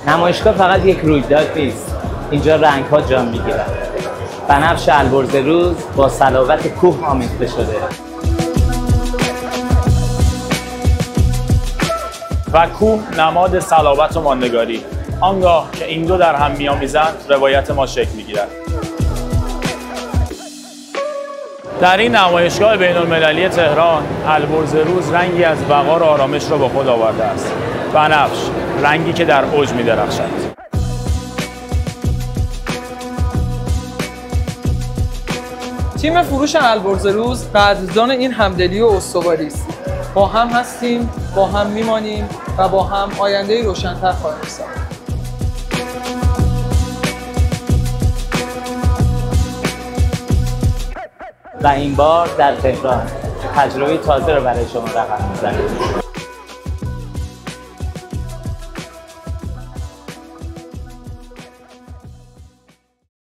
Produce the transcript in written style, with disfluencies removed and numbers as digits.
نمایشگاه فقط یک رویداد نیست، اینجا رنگ‌ها جان می‌گیرن. بنفش البرز روز با صلابت کوه آمیخته شده و کوه نماد صلابت و ماندگاری. آنگاه که این دو در هم می‌آمیزند روایت ما شکل می‌گیرد. در این نمایشگاه بین‌المللی تهران، البرز روز رنگی از وقار و آرامش را با خود آورده است. بنفش، رنگی که در اوج می‌درخشد. تیم فروش البرز روز قدردان این همدلی و استواری است. با هم هستیم، با هم میمانیم و با هم آینده‌ای روشن‌تر خواهیم ساخت. و این بار در تهران تجربه تازه رو برای شما رقم می‌زنیم.